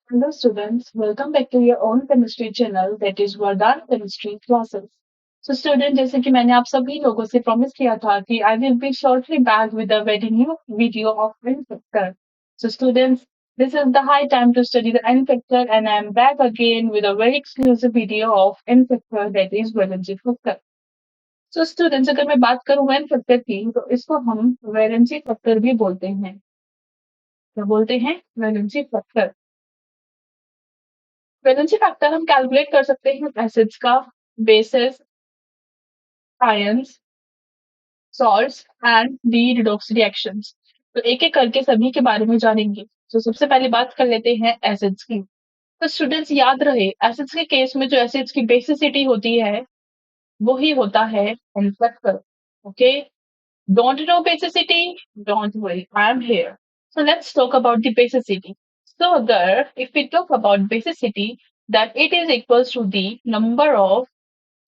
Hello students, welcome back to your own chemistry channel that is Vardhan Chemistry Classes. So student जैसे कि मैंने आप सभी लोगों से प्रॉमिस किया था कि I will be shortly back with a very new video of N factor. So students, this is the high time to study the N factor and I am back again with a very exclusive video of N factor that is valency factor. So students, अगर मैं बात करूं N factor की तो इसको हम valency factor भी बोलते हैं. क्या बोलते हैं? Valency factor. वैलेंसी फैक्टर हम कैलकुलेट कर सकते हैं एसिड्स का, basis, ions, salts and the redox reactions. तो एक एक करके सभी के बारे में जानेंगे। तो सबसे पहले बात कर लेते हैं एसिड्स की। तो स्टूडेंट्स याद रहे एसिड्स के केस में जो एसिड्स की बेसिसिटी होती है वो ही होता है n factor. Okay, don't know basicity, don't worry, I am here. So let's talk about the basicity. So there, if we talk about basicity, that it is equals to the number of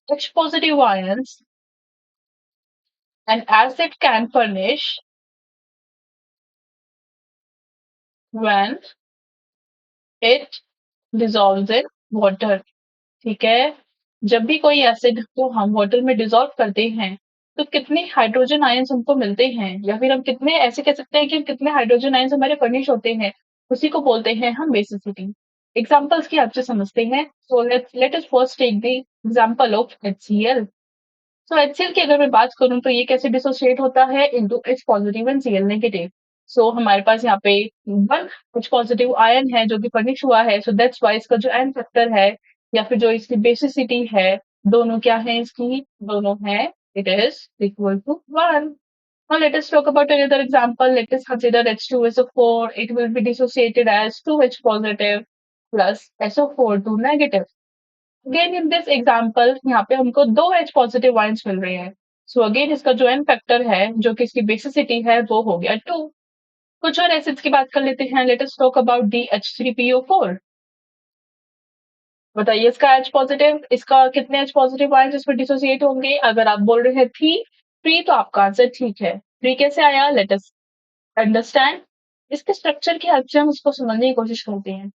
H positive ions an acid can furnish when it dissolves in water. ठीक है, जब भी कोई acid को हम water में dissolve करते हैं तो कितने हाइड्रोजन आयंस हमको मिलते हैं या फिर हम कितने ऐसे कह सकते हैं कि कितने हाइड्रोजन आयंस हमारे फर्निश होते हैं, उसी को बोलते हैं हम बेसिसिटी। एग्जांपल्स की आपसे समझते हैं। So let us first take the example of HCl। So HCl की अगर मैं बात करूं तो ये कैसे डिसोसिएट होता है into H positive and Cl negative. So हमारे पास यहाँ पे वन H पॉजिटिव आयन है जो कि फर्निश हुआ है, सो दैट्स वाई इसका जो एन फैक्टर है या फिर जो इसकी बेसिसिटी है, दोनों क्या है इसकी, दोनों है it is equal to 1. Now let us talk about another example. Let us consider H2SO4. It will be dissociated as 2H positive plus SO4 2 negative. Again in this example यहाँ पे हमको दो H पॉजिटिव आयंस मिल रहे हैं। So again इसका जो N factor है जो कि इसकी बेसिसिटी है वो हो गया 2. कुछ और एसिड्स की बात कर लेते हैं। Let us talk about the H3PO4। बताइए इसका H पॉजिटिव, इसका कितने H पॉजिटिव आयंस इसमें डिसोसिएट होंगे? अगर आप बोल रहे हैं 3, 3 तो आपका आंसर ठीक है। 3 कैसे आया? Let us understand. इसके स्ट्रक्चर की हेल्प से हम इसको समझने की कोशिश करते हैं।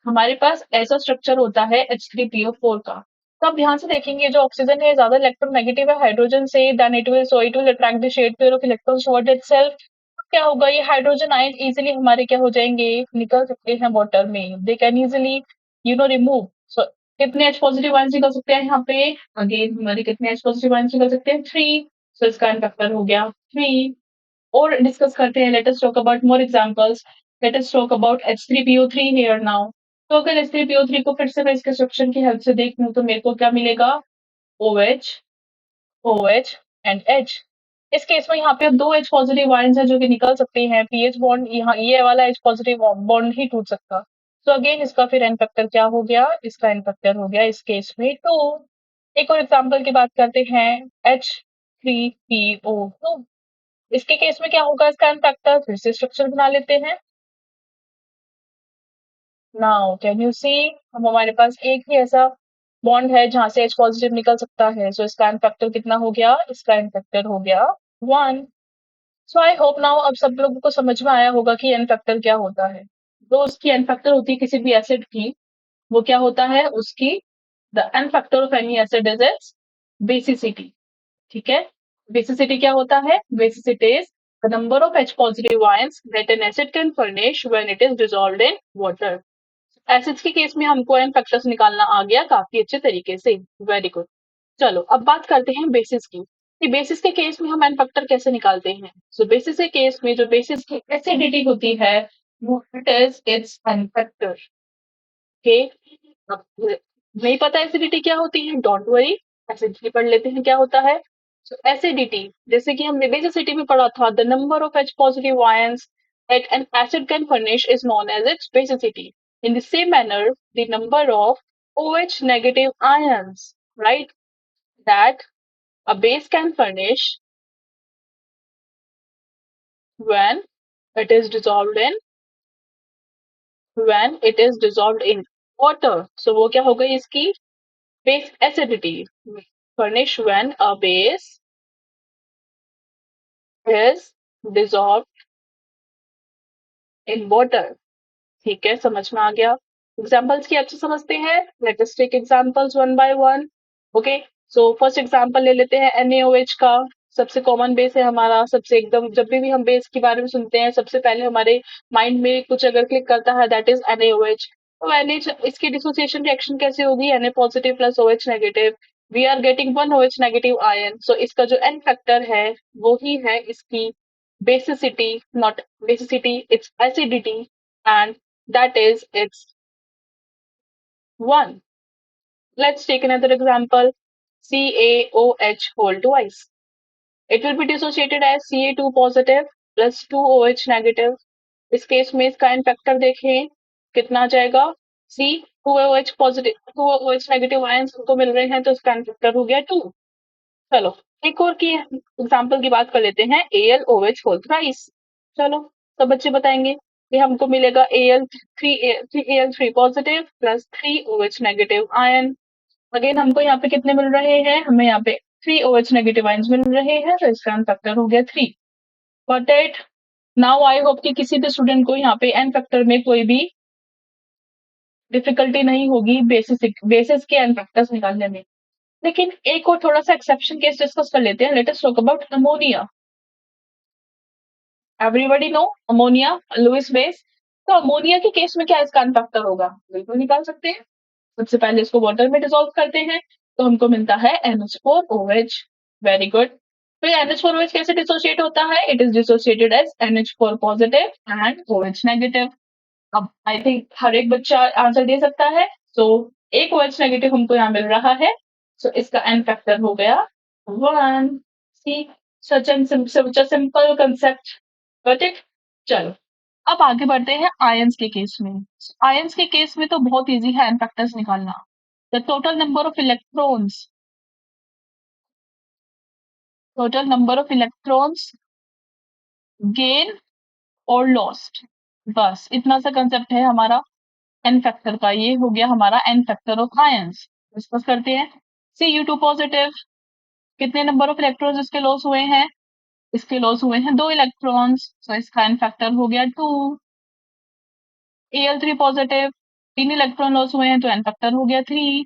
हमारे पास ऐसा स्ट्रक्चर होता है H3PO4 का। तो आप ध्यान से देखेंगे जो ऑक्सीजन है ज्यादा इलेक्ट्रोनेगेटिव है हाइड्रोजन से, then it will attract the shared pair of electrons toward itself. क्या होगा, ये हाइड्रोजन आयन इजीली हमारे क्या हो जाएंगे, निकल सकते हैं वाटर में, दे कैन इजीली रिमूव। सो कितने H पॉजिटिव आयंस निकल सकते हैं यहाँ पे? अगेन हमारे कितने H पॉजिटिव आयंस निकल सकते हैं? 3। सो इसका फैक्टर हो गया 3। और डिस्कस करते हैं। Let us talk about more examples. Late us talk about H3PO3 here now. तो अगर H3PO3 को फिर से मैं इसके स्ट्रक्चर की हेल्प से देख लूं तो मेरे को क्या मिलेगा? OH, OH and H। इस केस में यहाँ पे अब दो H पॉजिटिव आयंस है जो कि निकल सकते हैं। पीएच बॉन्ड, यहाँ ये वाला H पॉजिटिव बॉन्ड ही टूट सकता। तो अगेन इसका फिर एन फैक्टर क्या हो गया? इसका एन फैक्टर हो गया इस केस में 2। एक और एग्जांपल की बात करते हैं। H3PO2। इसके केस में क्या होगा? इसका फैक्टर फिर से स्ट्रक्चर बना लेते हैं। नाउ कैन यू सी, हम हमारे पास एक ही ऐसा बॉन्ड है जहां से H पॉजिटिव निकल सकता है। सो इसका फैक्टर कितना हो गया? इसका फैक्टर हो गया 1। सो आई होप नाउ अब सब लोगों को समझ में आया होगा कि एन फैक्टर क्या होता है। तो उसकी एन फैक्टर होती है किसी भी एसिड की, वो क्या होता है उसकी, the n factor of any acid is its basicity. ठीक है, बेसिसिटी क्या होता है? Basicity is the number of H positive ions that an acid can furnish when it is dissolved in water. Acids के केस में हमको N factors निकालना आ गया काफी अच्छे तरीके से। Very good. चलो अब बात करते हैं बेसिस की कि बेसिस के केस में हम एन फैक्टर कैसे निकालते हैं। सो बेसिस के केस में जो बेसिस की एसिडिटी होती है वो it is it's an factor. Okay, अब नहीं पता एसिडिटी क्या होती है, डोंट वरी, एसिडिटी पढ़ लेते हैं क्या होता है। सो एसिडिटी जैसे कि हमने बेसिसिटी में पढ़ा था, the number of H positive ions that an acid can furnish is known as its basicity. In the same manner, the number of OH negative ions, right, that a base can furnish when it is dissolved in water. So वो क्या हो गई इसकी base acidity, furnish when a base is dissolved in water. ठीक है, समझ में आ गया। एग्जाम्पल्स की अच्छे समझते हैं। Let us take examples one by one. Okay, so first example ले लेते हैं NaOH का। सबसे कॉमन बेस है हमारा, सबसे एकदम जब भी हम बेस के बारे में सुनते हैं सबसे पहले हमारे माइंड में कुछ अगर क्लिक करता है दैट इज NaOH। तो NH इसकी डिसोसिएशन रिएक्शन कैसे होगी? Na positive plus OH negative, we are getting one OH negative ion. So इसका जो N फैक्टर है वो ही है इसकी basicity, not basicity, it's acidity, and that is its 1. Let's take another example. CaOH whole twice. It will be dissociated as Ca2 positive plus 2OH negative. इस case में इसका n factor देखें कितना आ जाएगा? C 2OH positive 2OH negative ions हमको मिल रहे हैं तो इसका n फैक्टर हो गया 2। चलो एक और की एग्जाम्पल की बात कर लेते हैं। AlOH whole thrice. चलो सब बच्चे बताएंगे कि हमको मिलेगा Al3 positive plus 3OH negative ion. Again हमको यहाँ पे कितने मिल रहे हैं? हमें यहाँ पे 3OH नेगेटिव आयंस मिल रहे हैं तो इसका एन फैक्टर हो गया 3। Got it? Now I hope कि किसी भी स्टूडेंट को यहाँ पे एन फैक्टर में कोई भी डिफिकल्टी नहीं होगी बेसिस के एन फैक्टर्स निकालने में। लेकिन एक और थोड़ा सा एक्सेप्शन केस डिस्कस कर लेते हैं। Let us talk about ammonia. Everybody know ammonia Lewis base. तो अमोनिया के केस में क्या इसका एन फैक्टर होगा? बिल्कुल निकाल सकते हैं। सबसे पहले इसको वाटर में डिसॉल्व करते हैं तो हमको मिलता है NH4OH। Very good. फिर NH4OH कैसे डिसोशिएट होता है? It is dissociated as NH4 positive and OH negative. अब आई थिंक हर एक बच्चा आंसर दे सकता है। सो एक OH नेगेटिव हमको यहाँ मिल रहा है। सो इसका एन फैक्टर हो गया 1। See such and simple concept. Got it? चलो अब आगे बढ़ते हैं आयंस के केस में। आयंस के केस में तो बहुत इजी है एन फैक्टर्स निकालना। The total number of electrons gain और लॉस्ट, बस इतना सा कंसेप्ट है हमारा एन फैक्टर का। ये हो गया हमारा n factor of ions. Discuss करते हैं। Cu2 पॉजिटिव, कितने नंबर ऑफ इलेक्ट्रॉन्स इसके लॉस हुए हैं? इसके लॉस हुए हैं 2 इलेक्ट्रॉन्स, तो इसका एन फैक्टर हो गया 2। Al3 पॉजिटिव, 3 इलेक्ट्रॉन लॉस हुए हैं तो एन फैक्टर हो गया 3।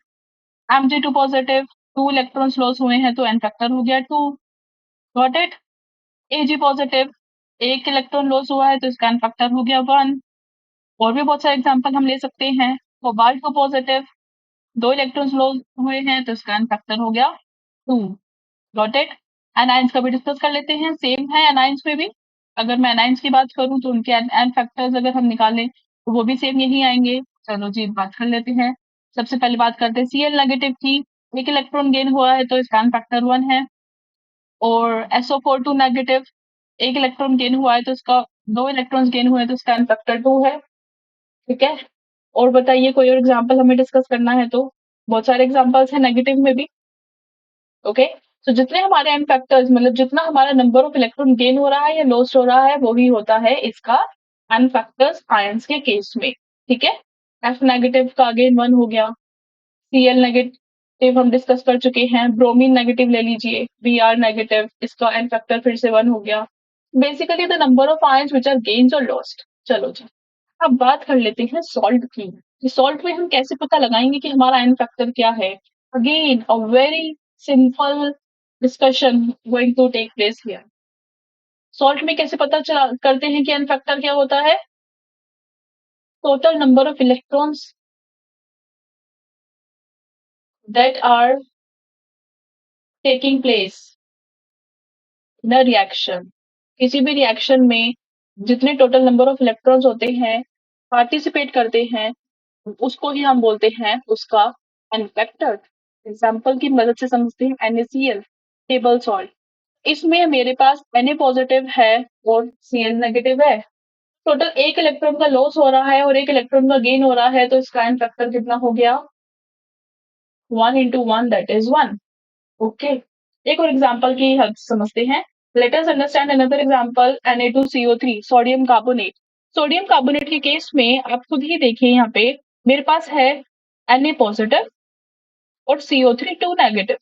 Mg2 पॉजिटिव, 2 इलेक्ट्रॉन्स लॉस हुए हैं तो एन फैक्टर हो गया 2। Got it? Ag positive, 1 electron loss हुआ है तो इसका एन फैक्टर हो गया 1। और भी बहुत सारे एग्जांपल हम ले सकते हैं। कोबाल्ट पॉजिटिव, 2 इलेक्ट्रॉन्स लॉस हुए हैं तो इसका एन फैक्टर हो गया 2। Got it? एनाइंस का भी डिस्कस कर लेते हैं। सेम है एनाइंस में भी। अगर मैं एनाइंस की बात करूं तो उनके एन फैक्टर्स अगर हम निकालें तो वो भी सेम यही आएंगे। चलो जी बात कर लेते हैं। सबसे पहले बात करते हैं Cl नेगेटिव की। 1 इलेक्ट्रॉन गेन हुआ है तो इसका एन फैक्टर 1 है। और SO4 2 नेगेटिव, 1 इलेक्ट्रॉन गेन हुआ है तो इसका 2 इलेक्ट्रॉन्स गेन हुए हैं तो इसका एन फैक्टर 2 है। ठीक है? और बताइए कोई और एग्जांपल हमें डिस्कस करना है तो? बहुत सारे एग्जांपल्स हैं नेगेटिव में भी। ओके, तो जितने हमारे एन फैक्टर्स मतलब जितना हमारा नंबर ऑफ इलेक्ट्रॉन गेन हो रहा है या लॉस्ट हो रहा है वही होता है इसका एन फैक्टर्स आयंस के केस में। ठीक है? एफ नेगेटिव का अगेन 1 हो गया। Cl नेगेटिव हम डिस्कस कर चुके हैं। ब्रोमीन नेगेटिव ले लीजिए, Br नेगेटिव, इसका एन फैक्टर फिर से 1 हो गया। Basically the number of ions which are gains और लॉस्ट। चलो जी अब बात कर लेते हैं सॉल्ट की। कि सॉल्ट में हम कैसे पता लगाएंगे कि हमारा एन फैक्टर क्या है? Again a very simple discussion going to take place here. Salt में कैसे पता चला करते हैं कि एन फैक्टर क्या होता है? Total number of electrons that are taking place in a reaction. किसी भी रिएक्शन में जितने टोटल नंबर ऑफ इलेक्ट्रॉन्स होते हैं पार्टिसिपेट करते हैं उसको ही हम बोलते हैं उसका एन फैक्टर। एग्जाम्पल की मदद से समझते हैं। NaCl टेबल सॉल्ट, इसमें मेरे पास Na पॉजिटिव है और Cl नेगेटिव है। टोटल 1 इलेक्ट्रॉन का लॉस हो रहा है और 1 इलेक्ट्रॉन का गेन हो रहा है तो इसका एन फैक्टर कितना हो गया? 1 into 1 that is 1। ओके, एक और एग्जांपल की हेल्प से समझते हैं। Let us understand another example Na2CO3 sodium carbonate. Sodium carbonate के केस में आप खुद ही देखिए यहाँ पे मेरे पास है Na पॉजिटिव और CO3 2 नेगेटिव।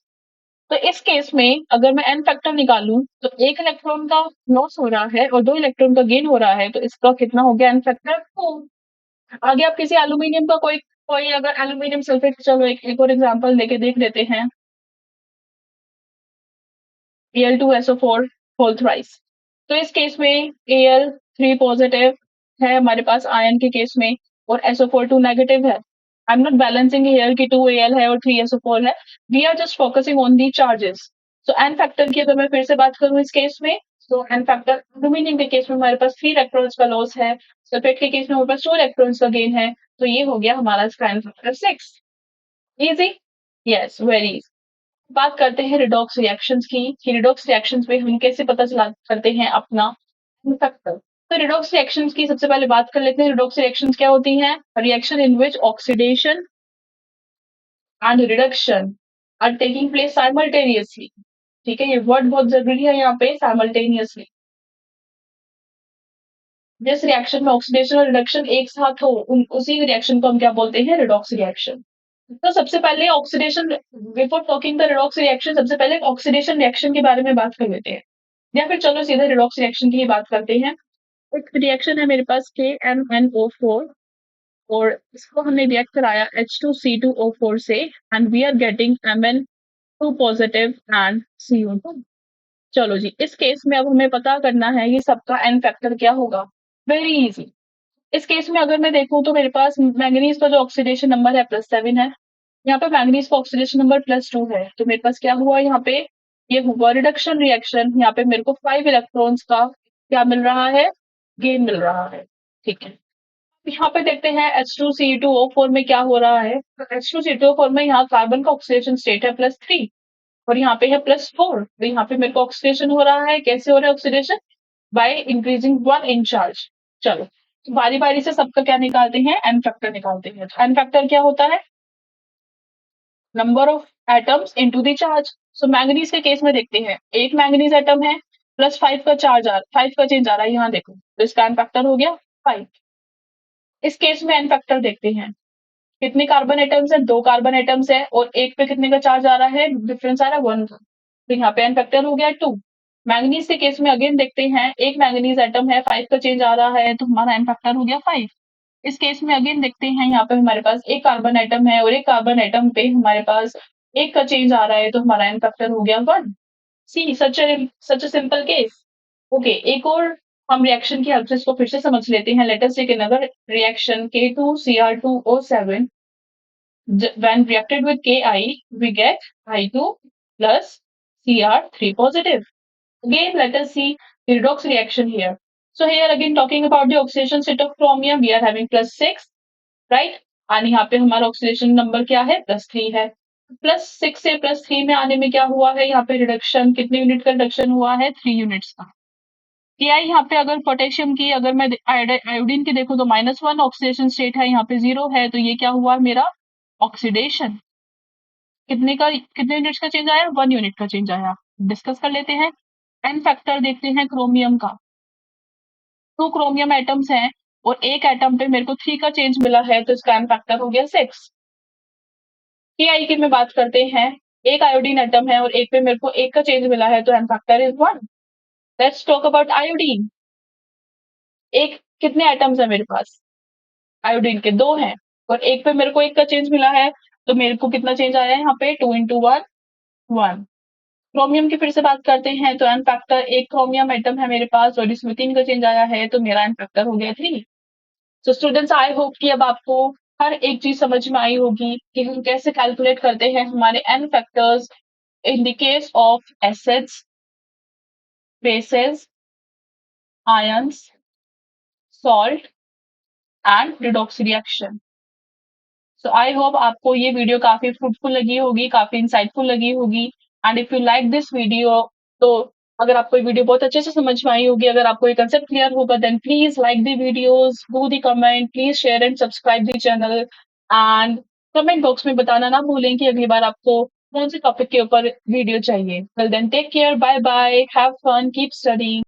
तो इस केस में अगर मैं एन फैक्टर निकालूं तो 1 इलेक्ट्रॉन का लॉस हो रहा है और 2 इलेक्ट्रॉन का गेन हो रहा है तो इसका कितना हो गया एन फैक्टर 2। आगे आप किसी एल्यूमीनियम का कोई कोई अगर एल्यूमीनियम सल्फेट, चलो एक और एग्जांपल लेके देख लेते हैं। Al2SO4 whole thrice. तो इस केस में Al3 पॉजिटिव है हमारे पास आयन के केस में, और SO4 2 नेगेटिव है। I am not balancing here कि 2 Al है और 3 SO4 है। We are just focusing on the charges. So n factor की अगर मैं फिर से बात करूं इस केस में, तो एन फैक्टर एल्यूमिनियम के केस में हमारे पास 3 इलेक्ट्रॉन्स का लॉस है, सल्फेट के केस में हमारे पास 2 इलेक्ट्रॉन्स का गेन है। तो ये हो गया हमारा इसका n factor 6। Easy, yes very. बात करते हैं रिडॉक्स रिएक्शंस की, कि रिडॉक्स रिएक्शंस में हम कैसे पता चला करते हैं अपना फैक्टर। तो रिडॉक्स रिएक्शंस की सबसे पहले बात कर लेते हैं। रिडॉक्स रिएक्शंस क्या होती हैं? Reaction in which oxidation and reduction are taking place simultaneously. ठीक है, ये वर्ड बहुत जरूरी है यहाँ पे, साइमल्टेनियसली। जिस रिएक्शन में ऑक्सीडेशन और रिडक्शन एक साथ हो, उसी रिएक्शन को हम क्या बोलते हैं? Redox reaction. तो सबसे पहले oxidation, before talking the redox reaction, सबसे पहले ऑक्सीडेशन रिएक्शन के बारे में बात कर लेते हैं, या फिर चलो सीधे रिडॉक्स रिएक्शन की ही बात करते हैं। एक रिएक्शन है मेरे पास KMnO4, और इसको हमने रिएक्ट कराया H2C2O4 से, and we are getting Mn2 positive and CO2। चलो जी, इस केस में अब हमें पता करना है ये सबका एन फैक्टर क्या होगा। Very easy. इस केस में अगर मैं देखूं तो मेरे पास मैंगनीज का जो ऑक्सीडेशन नंबर है +7 है, यहाँ पे मैंगनीज का ऑक्सीडेशन नंबर +2 है। तो मेरे पास क्या हुआ यहाँ पे? ये हुआ रिडक्शन रिएक्शन। यहाँ पे मेरे को 5 इलेक्ट्रॉन्स का क्या मिल रहा है? गेन मिल रहा है। ठीक है, यहाँ पे देखते हैं H2Ce2O4 में क्या हो रहा है। तो H2Ce2O4 में यहाँ कार्बन का ऑक्सीडेशन स्टेट है +3, और यहाँ पे है +4। तो यहाँ पे मेरे को ऑक्सीडेशन हो रहा है। कैसे हो रहा है oxidation? By increasing 1 in charge. चलो, बारी बारी से सबका क्या निकालते हैं? एन फैक्टर निकालते हैं। तो एन फैक्टर क्या होता है? Number of atoms into the charge. So manganese के केस में देखते हैं, एक मैंगनीज एटम है, +5 का चार्ज आ 5 का चेंज आ रहा है, यहाँ देखो, तो इसका एन फैक्टर हो गया 5। इस केस में एन फैक्टर देखते हैं, कितने कार्बन एटम्स है? 2 कार्बन एटम्स है, और एक पे कितने का चार्ज आ रहा है? डिफरेंस आ रहा है 1 का। तो यहाँ पे एन फैक्टर हो गया 2। मैंगनीज के केस में अगेन देखते हैं, एक मैंगनीज एटम है, 5 का चेंज आ रहा है, तो हमारा एन फैक्टर हो गया 5। इस केस में अगेन देखते हैं, यहाँ पे हमारे पास एक कार्बन एटम है, और एक कार्बन एटम पे हमारे पास एक का चेंज आ रहा है, तो हमारा एन फैक्टर हो गया 1। See such a simple case. Okay, एक और हम रिएक्शन की हेल्प से इसको फिर से समझ लेते हैं। Let us take another reaction K2Cr2O7। When reacted with Ki, we get I2 plus Cr3 positive. Again, let us see the redox reaction here. So here again talking about the oxidation state of chromium, we are having +6, right? और यहाँ पे हमारा oxidation number क्या है? +3 है। +6 से +3 में आने में क्या हुआ है? यहाँ पे रिडक्शन, कितने यूनिट का रिडक्शन हुआ है? 3 यूनिट्स का। Ki यहाँ पे अगर पोटेशियम की, अगर मैं आयोडीन की देखूं तो -1 ऑक्सीडेशन स्टेट है, यहाँ पे 0 है, तो ये क्या हुआ मेरा? ऑक्सीडेशन। कितने यूनिट्स का चेंज आया? 1 यूनिट का चेंज आया। डिस्कस कर लेते हैं। एन फैक्टर देखते हैं क्रोमियम का। 2 क्रोमियम एटम्स हैं, और एक एटम पे मेरे को 3 का चेंज मिला है, तो इसका एन फैक्टर हो गया 6। Ki की में बात करते हैं, एक आयोडीन एटम है, और एक पे मेरे को 1 का चेंज मिला है, तो n factor is 1। Let's talk about iodine. एक कितने एटम्स है मेरे पास? आयोडीन के 2 हैं, और एक पे मेरे को 1 का चेंज मिला है, तो मेरे को कितना चेंज आया है यहाँ पे? 2 into 1 1। क्रोमियम की फिर से बात करते हैं, तो एन फैक्टर, एक क्रोमियम एटम है मेरे पास, और इसमें 3 का चेंज आया है, तो मेरा एन फैक्टर हो गया 3। सो स्टूडेंट्स, आई होप कि अब आपको हर एक चीज समझ में आई होगी कि हम कैसे कैलकुलेट करते हैं हमारे n factors in the case of acids, bases, ions, salt and redox reaction. So I hope आपको ये वीडियो काफी फ्रूटफुल लगी होगी, काफी इंसाइटफुल लगी होगी। And if you like this video, तो अगर आपको ये वीडियो बहुत अच्छे से समझ में आई होगी, अगर आपको ये कंसेप्ट क्लियर होगा, then please like the videos, do the comment, please share and subscribe the channel, and comment box में बताना ना भूलें कि अगली बार आपको कौन से टॉपिक के ऊपर वीडियो चाहिए। Well then take care, bye bye, have fun, keep studying.